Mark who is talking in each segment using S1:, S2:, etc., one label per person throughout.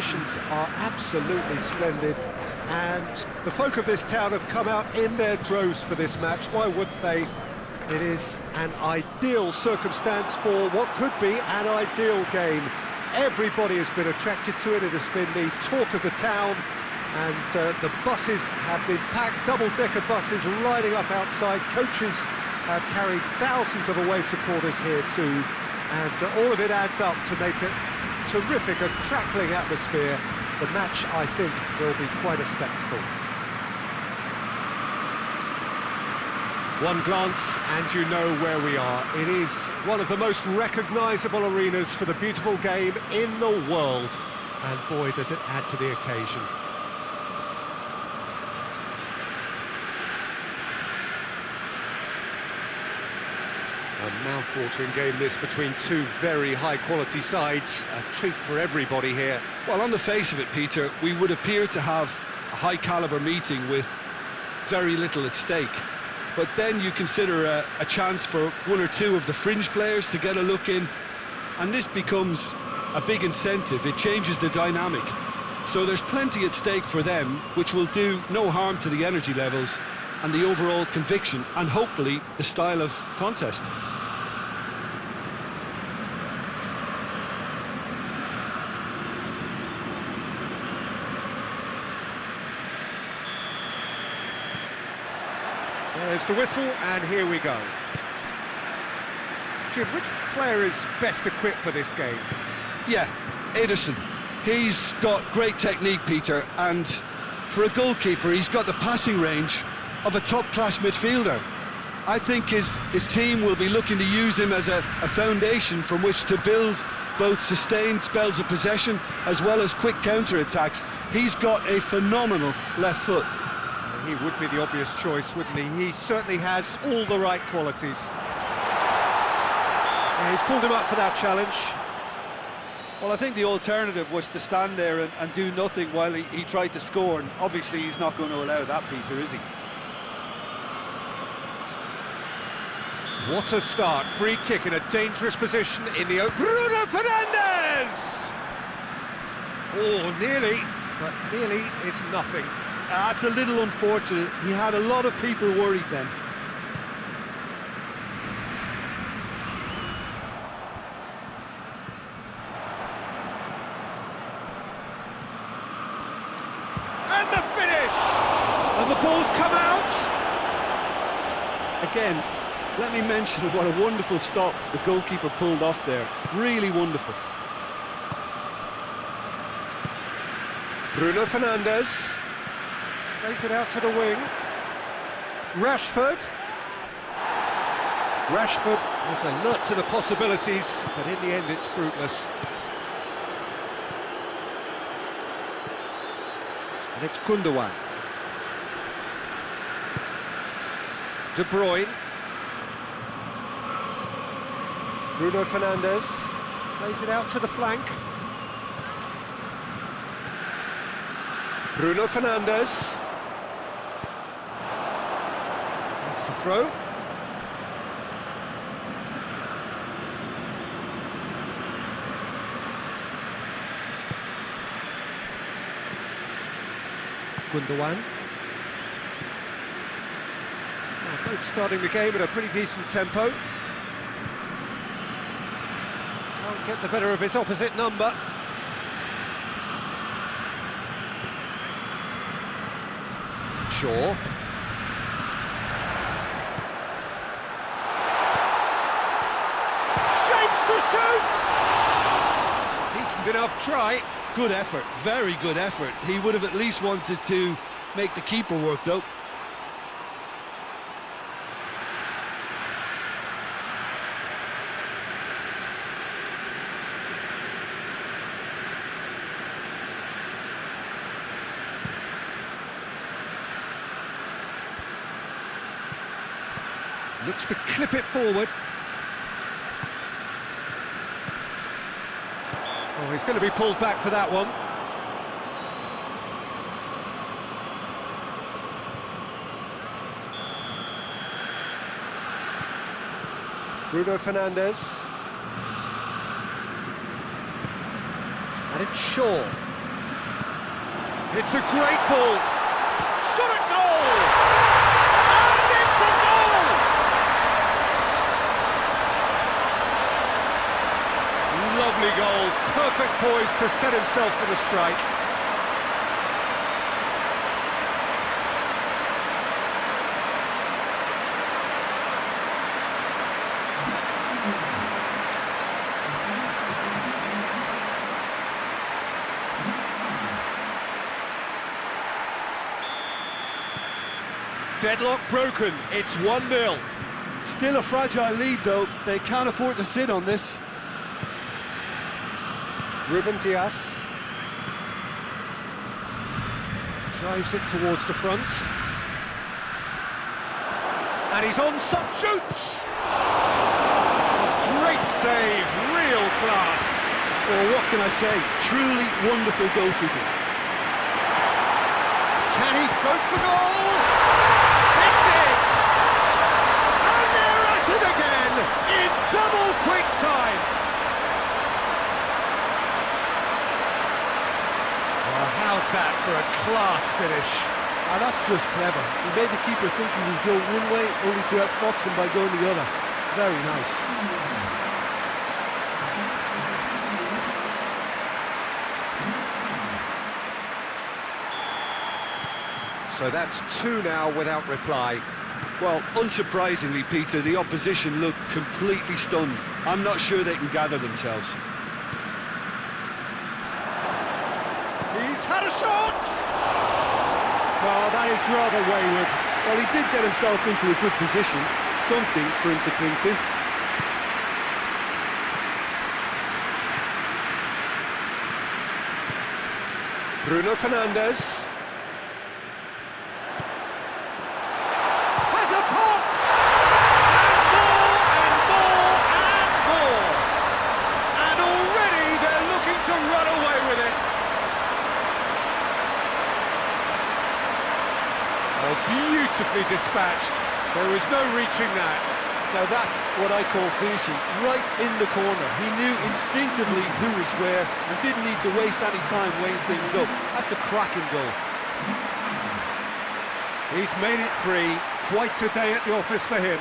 S1: conditions are absolutely splendid, and the folk of this town have come out in their droves for this match. Why wouldn't they? It is an ideal circumstance for what could be an ideal game. Everybody has been attracted to it. It has been the talk of the town, and the buses have been packed, double-decker buses lining up outside. Coaches have carried thousands of away supporters here too, and all of it adds up to make it terrific, a crackling atmosphere. The match, I think, will be quite a spectacle. One glance and you know where we are. It is one of the most recognisable arenas for the beautiful game in the world. And boy, does it add to the occasion. A mouth-watering game this between two very high-quality sides. A treat for everybody here.
S2: Well, on the face of it, Peter, we would appear to have a high-caliber meeting with very little at stake. But then you consider a chance for one or two of the fringe players to get a look in, and this becomes a big incentive. It changes the dynamic. So there's plenty at stake for them, which will do no harm to the energy levels and the overall conviction, and hopefully the style of contest.
S1: There's the whistle, and here we go. Jim, which player is best equipped for this game?
S2: Yeah, Ederson. He's got great technique, Peter, and for a goalkeeper, he's got the passing range of a top-class midfielder. I think his team will be looking to use him as a foundation from which to build both sustained spells of possession as well as quick counter-attacks. He's got a phenomenal left foot.
S1: He would be the obvious choice, wouldn't he? He certainly has all the right qualities. Yeah, he's pulled him up for that challenge.
S2: Well, I think the alternative was to stand there and do nothing while he tried to score, and obviously he's not going to allow that, Peter, is he?
S1: What a start. Free kick in a dangerous position in the Bruno Fernandes! Oh, nearly, but nearly is nothing.
S2: That's a little unfortunate. He had a lot of people worried then.
S1: And the finish! And the ball's come out!
S2: Again, let me mention what a wonderful stop the goalkeeper pulled off there. Really wonderful.
S1: Bruno Fernandes plays it out to the wing. Rashford is alert to the possibilities, but in the end it's fruitless. And it's Gundogan. De Bruyne. Bruno Fernandes plays it out to the flank. Bruno Fernandes. That's the throw. Gundogan. Both starting the game at a pretty decent tempo. Can't get the better of his opposite number. Shaw. Shapes to shoot! Decent enough try.
S2: Good effort, very good effort. He would have at least wanted to make the keeper work, though.
S1: Looks to clip it forward. Oh, he's going to be pulled back for that one. Bruno Fernandes. And it's Shaw. It's a great ball. Shot at goal! And it's a goal! Lovely goal. Perfect poise to set himself for the strike. Deadlock broken, it's 1-0.
S2: Still a fragile lead, though. They can't afford to sit on this.
S1: Ruben Dias drives it towards the front. And he's on some shoots! Great save, real class.
S2: Well, what can I say? Truly wonderful goalkeeping.
S1: Can he go for goal? It's in! And they're at it again in double quick time. Well, how's that for a class finish?
S2: Ah, that's just clever. He made the keeper think he was going one way, only to outfox him by going the other. Very nice.
S1: So that's 2 now without reply.
S2: Well, unsurprisingly, Peter, the opposition look completely stunned. I'm not sure they can gather themselves.
S1: He's had a shot! Oh, that is rather wayward.
S2: Well, he did get himself into a good position. Something for him to cling to.
S1: Bruno Fernandes. Has a pop! And more, and more, and more! And already they're looking to run away with it. Oh, beautifully dispatched. There was no reaching that.
S2: Now that's what I call finishing, right in the corner. He knew instinctively who was where and didn't need to waste any time weighing things up. That's a cracking goal.
S1: He's made it 3. Quite a day at the office for him.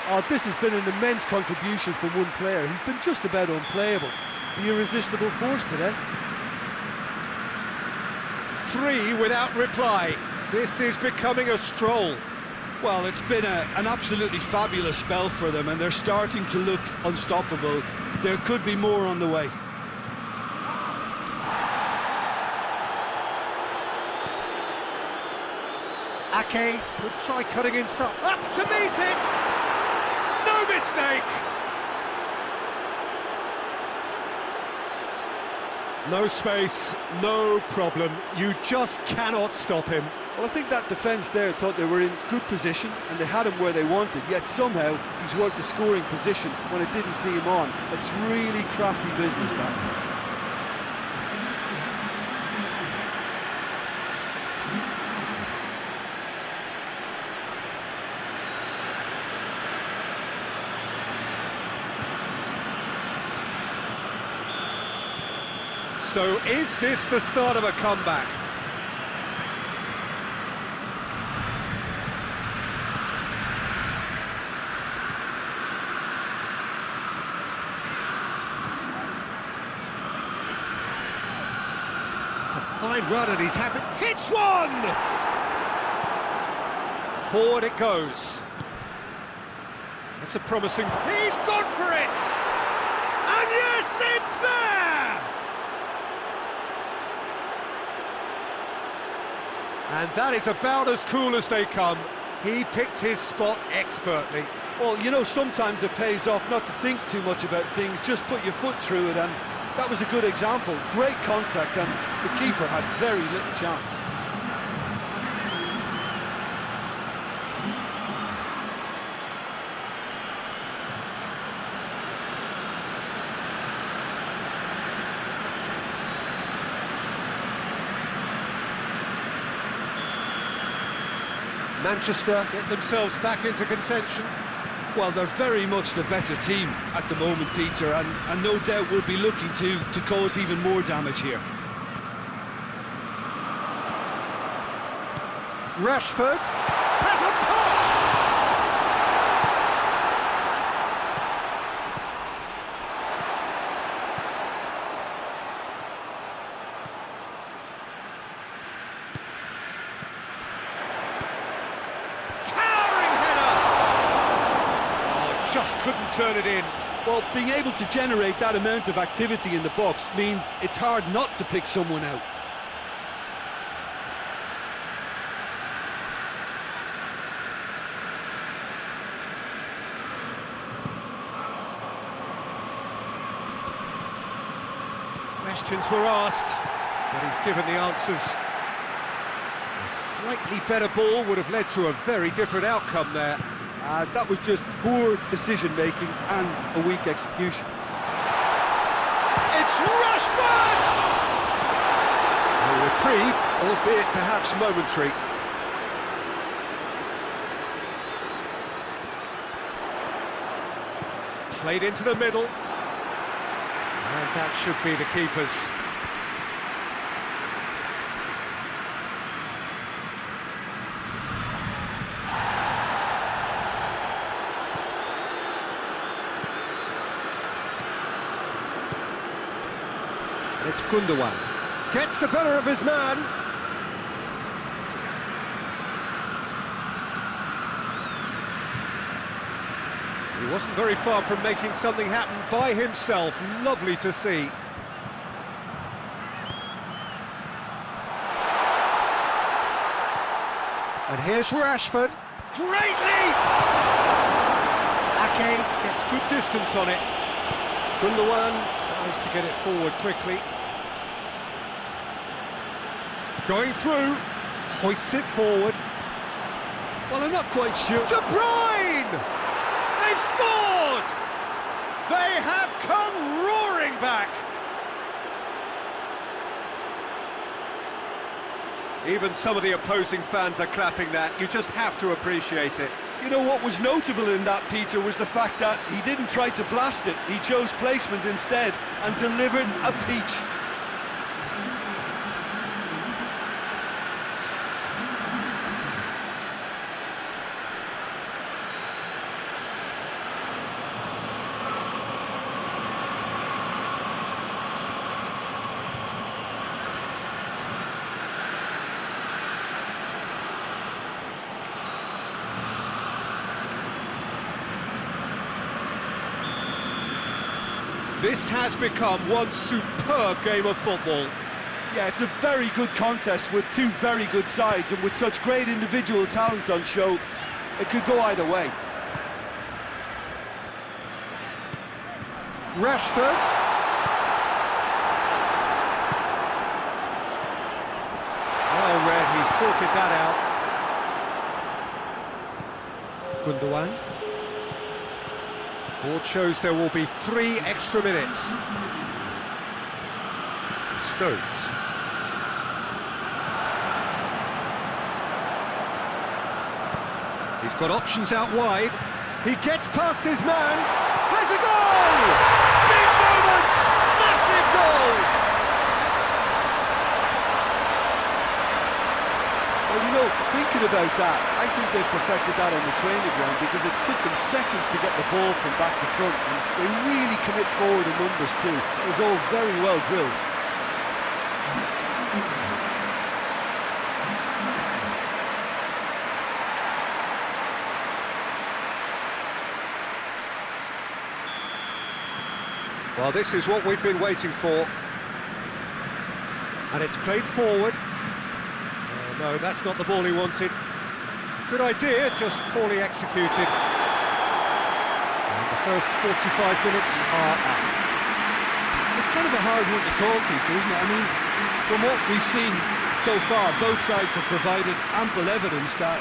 S2: Oh, this has been an immense contribution from one player. He's been just about unplayable. The irresistible force today.
S1: 3 without reply. This is becoming a stroll.
S2: Well, it's been an absolutely fabulous spell for them, and they're starting to look unstoppable. There could be more on the way.
S1: Ake could try cutting inside. Up to meet it! No mistake! No space, no problem. You just cannot stop him.
S2: Well, I think that defence there thought they were in good position and they had him where they wanted, yet somehow he's worked the scoring position when it didn't see him on. It's really crafty business, that.
S1: So is this the start of a comeback? It's a fine run and he's happy. Hits one! Forward it goes. That's a promising... He's gone for it! And yes, it's there! And that is about as cool as they come. He picked his spot expertly.
S2: Well, you know, sometimes it pays off not to think too much about things, just put your foot through it, and that was a good example. Great contact, and the keeper had very little chance.
S1: Manchester get themselves back into contention.
S2: Well, they're very much the better team at the moment, Peter, and no doubt will be looking to cause even more damage here.
S1: Rashford has a pop! Towering header! Oh, just couldn't turn it in.
S2: Well, being able to generate that amount of activity in the box means it's hard not to pick someone out.
S1: Questions were asked, but he's given the answers. A slightly better ball would have led to a very different outcome there.
S2: That was just poor decision-making and a weak execution.
S1: It's Rashford! A reprieve, albeit perhaps momentary. Played into the middle. And that should be the keeper's. It's Gundogan. Gets the better of his man. He wasn't very far from making something happen by himself. Lovely to see. And here's Rashford. Great leap! Ake gets good distance on it. Gundogan tries to get it forward quickly. Going through, hoists it forward.
S2: Well, I'm not quite sure.
S1: De Bruyne! They've scored! They have come roaring back! Even some of the opposing fans are clapping that. You just have to appreciate it.
S2: You know, what was notable in that, Peter, was the fact that he didn't try to blast it. He chose placement instead and delivered a peach.
S1: This has become one superb game of football.
S2: Yeah, it's a very good contest with two very good sides, and with such great individual talent on show, it could go either way.
S1: Rashford. Well read, he sorted that out. Gundogan. Board shows there will be 3 extra minutes. Stones. He's got options out wide. He gets past his man. Has a goal! Big moment! Massive goal!
S2: Well, you know, thinking about that, I think they perfected that on the training ground, because it took them seconds to get the ball from back to front, and they really commit forward in numbers too. It was all very well drilled.
S1: Well, this is what we've been waiting for. And it's played forward. No, that's not the ball he wanted. Good idea, just poorly executed. And the first 45 minutes are up.
S2: It's kind of a hard one to call, Peter, isn't it? I mean, from what we've seen so far, both sides have provided ample evidence that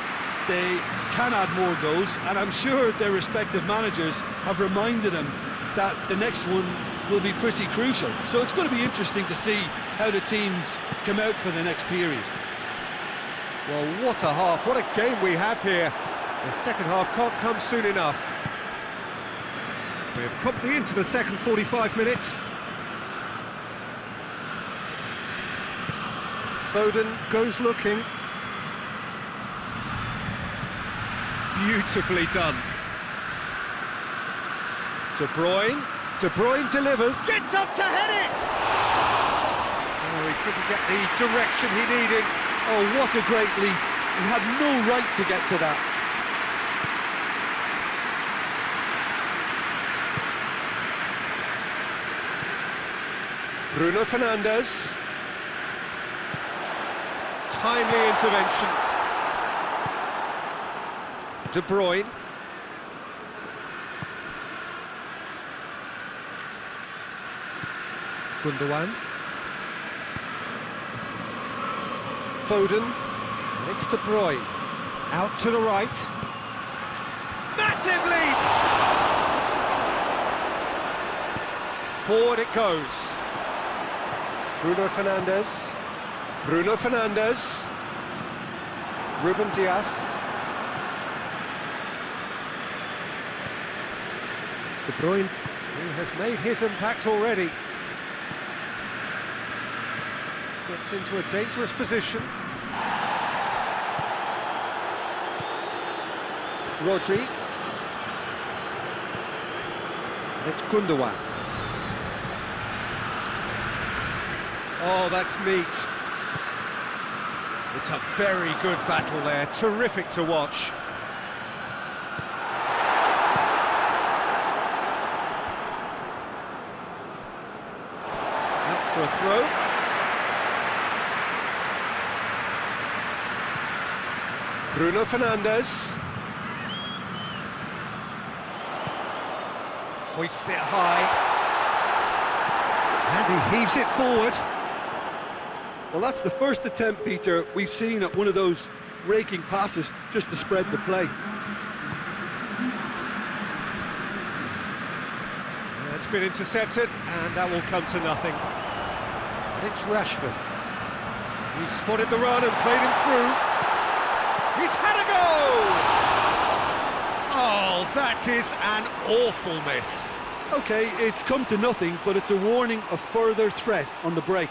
S2: they can add more goals, and I'm sure their respective managers have reminded them that the next one will be pretty crucial. So it's going to be interesting to see how the teams come out for the next period.
S1: Well, what a half, what a game we have here. The second half can't come soon enough. We're promptly into the second 45 minutes. Foden goes looking. beautifully done. De Bruyne delivers, gets up to head it! Oh, he couldn't get the direction he needed.
S2: Oh, what a great leap. He had no right to get to that.
S1: Bruno Fernandes. Timely intervention. De Bruyne. Gundogan. Foden. And it's De Bruyne. Out to the right. Massive leap! Forward it goes. Bruno Fernandes. Bruno Fernandes. Ruben Dias. De Bruyne, who has made his impact already. Gets into a dangerous position. Rodri. And it's Gundogan. Oh, that's neat. It's a very good battle there, terrific to watch. Out for a throw. Bruno Fernandes. Hoists it high. And he heaves it forward.
S2: Well, that's the first attempt, Peter, we've seen at one of those raking passes just to spread the play.
S1: It's been intercepted, and that will come to nothing. And it's Rashford. He's spotted the run and played him through. He's had a goal! Oh, that is an awful miss.
S2: OK, it's come to nothing, but it's a warning of further threat on the break.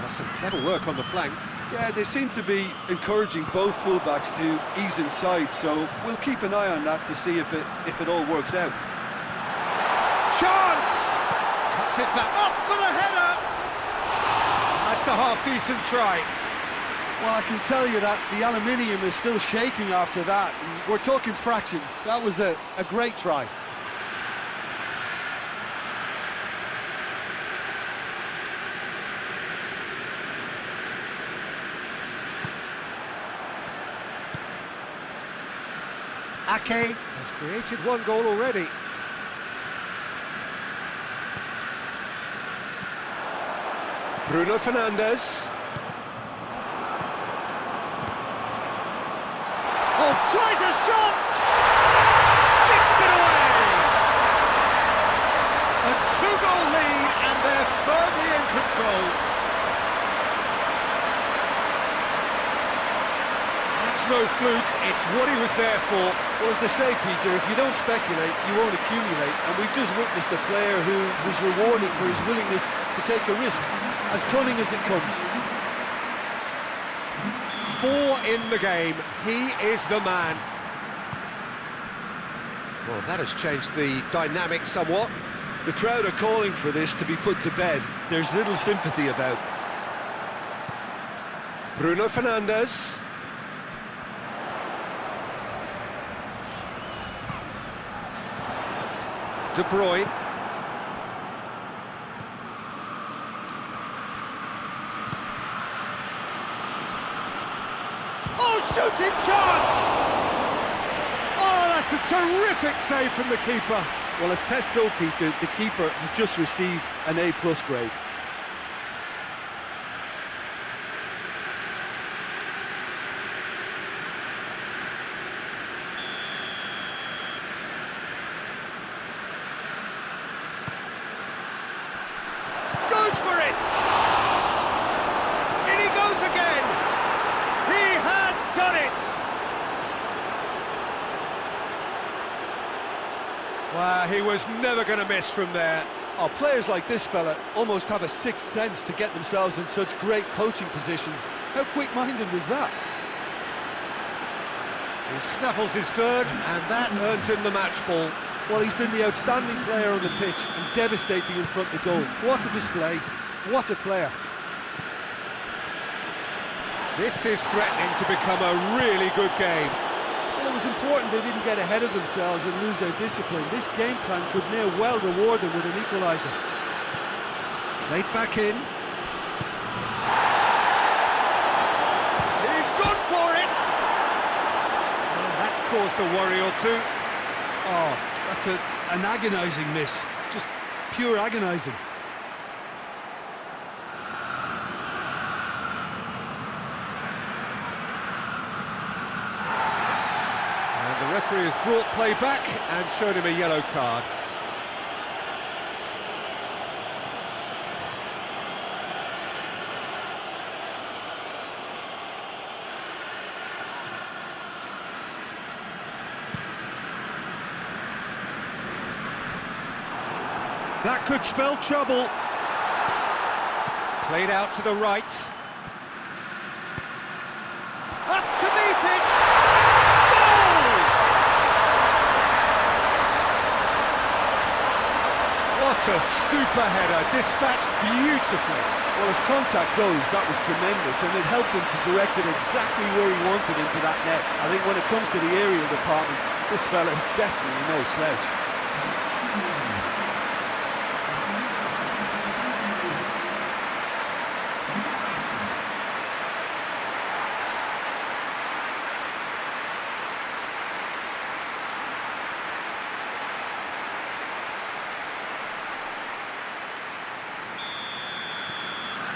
S1: Some clever work on the flank.
S2: Yeah, they seem to be encouraging both fullbacks to ease inside, so we'll keep an eye on that to see if it all works out.
S1: Chance! Cuts it back up for the header! That's a half-decent try.
S2: Well, I can tell you that the aluminium is still shaking after that. We're talking fractions. That was a great try.
S1: Ake has created one goal already. Bruno Fernandes. Oh, tries a shot! Sticks it away! A two-goal lead, and they're firmly in control. That's no fluke, it's what he was there for.
S2: Well, as they say, Peter, if you don't speculate, you won't accumulate. And we've just witnessed a player who was rewarded for his willingness to take a risk, as cunning as it comes.
S1: 4 in the game, he is the man. Well, that has changed the dynamic somewhat.
S2: The crowd are calling for this to be put to bed. There's little sympathy about.
S1: Bruno Fernandes. De Bruyne. Oh, shooting chance! Oh, that's a terrific save from the keeper.
S2: Well, as tests go, Peter, the keeper has just received an A+ grade.
S1: Goes for it! In he goes again! He has done it! He was never going to miss from there.
S2: Oh, players like this fella almost have a sixth sense to get themselves in such great poaching positions. How quick-minded was that?
S1: He snaffles his third, and that earns him the match ball.
S2: Well, he's been the outstanding player on the pitch and devastating in front of goal. What a display, what a player.
S1: This is threatening to become a really good game.
S2: Well, it was important they didn't get ahead of themselves and lose their discipline. This game plan could now well reward them with an equaliser.
S1: Played back in. He's gone for it! And that's caused a worry or two.
S2: Oh, that's an agonising miss. Just pure agonising.
S1: The referee has brought play back and showed him a yellow card. That could spell trouble. Played out to the right. Up to meet it! What a super header, dispatched beautifully.
S2: Well, as contact goes, that was tremendous, and it helped him to direct it exactly where he wanted into that net. I think when it comes to the aerial department, this fella is definitely no slouch.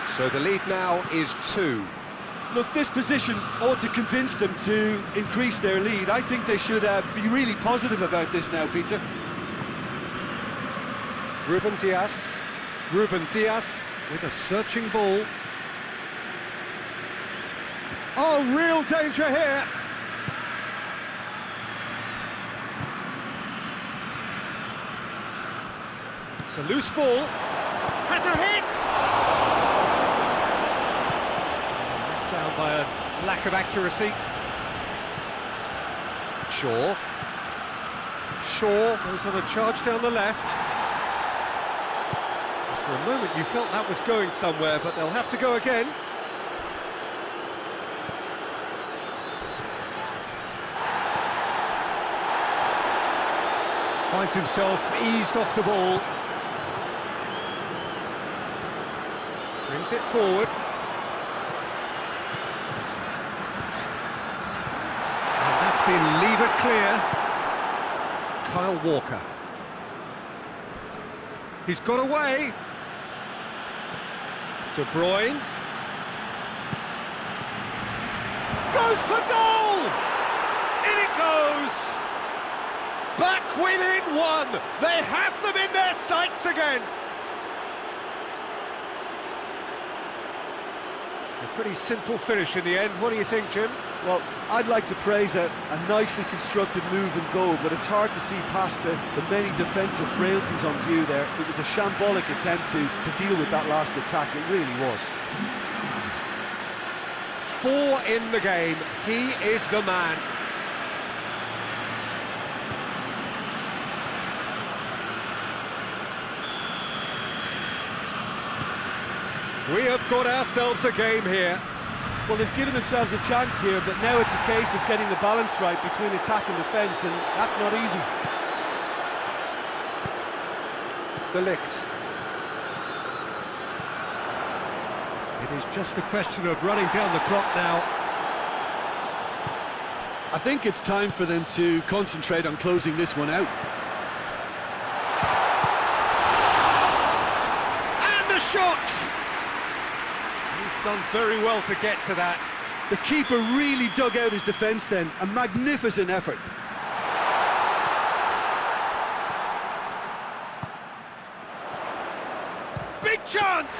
S1: So the lead now is 2.
S2: Look, this position ought to convince them to increase their lead. I think they should be really positive about this now, Peter.
S1: Ruben Dias with a searching ball. Oh, real danger here. It's a loose ball. Has a hit! Down by a lack of accuracy. Shaw goes on a charge down the left. For a moment you felt that was going somewhere, but they'll have to go again. Finds himself eased off the ball. Brings it forward. Been levered clear. Kyle Walker. He's got away. De Bruyne. Goes for goal! In it goes! Back within one! They have them in their sights again! A pretty simple finish in the end. What do you think, Jim?
S2: Well, I'd like to praise a nicely constructed move and goal, but it's hard to see past the many defensive frailties on view there. It was a shambolic attempt to deal with that last attack, it really was.
S1: 4 in the game, he is the man. We have got ourselves a game here.
S2: Well, they've given themselves a chance here, but now it's a case of getting the balance right between attack and defence, and that's not easy.
S1: De Ligt. It is just a question of running down the clock now.
S2: I think it's time for them to concentrate on closing this one out.
S1: And the shot! Done very well to get to that.
S2: The keeper really dug out his defence then, a magnificent effort.
S1: Big chance!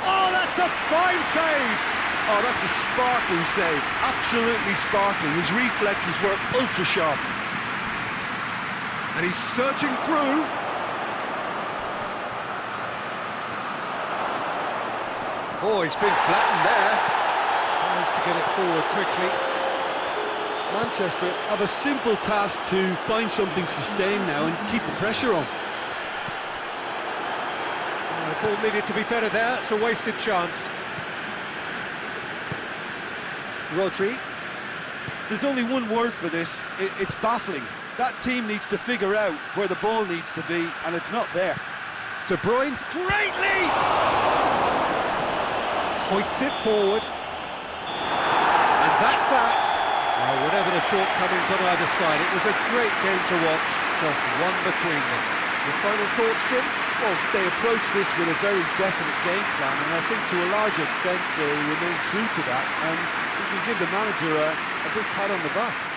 S1: Oh, that's a fine save!
S2: Oh, that's a sparkling save, absolutely sparkling. His reflexes were ultra sharp.
S1: And he's surging through. Oh, he's been flattened there. Tries to get it forward quickly.
S2: Manchester have a simple task to find something sustained now and keep the pressure on.
S1: The ball needed to be better there. It's a wasted chance. Rodri.
S2: There's only one word for this, it's baffling. That team needs to figure out where the ball needs to be, and it's not there.
S1: De Bruyne, great leap! Hoists it forward. And that's that. Well, whatever the shortcomings on either side, it was a great game to watch, just one between them. Your final thoughts, Jim?
S2: Well, they approached this with a very definite game plan, and I think to a large extent they remain true to that, and you can give the manager a big pat on the back.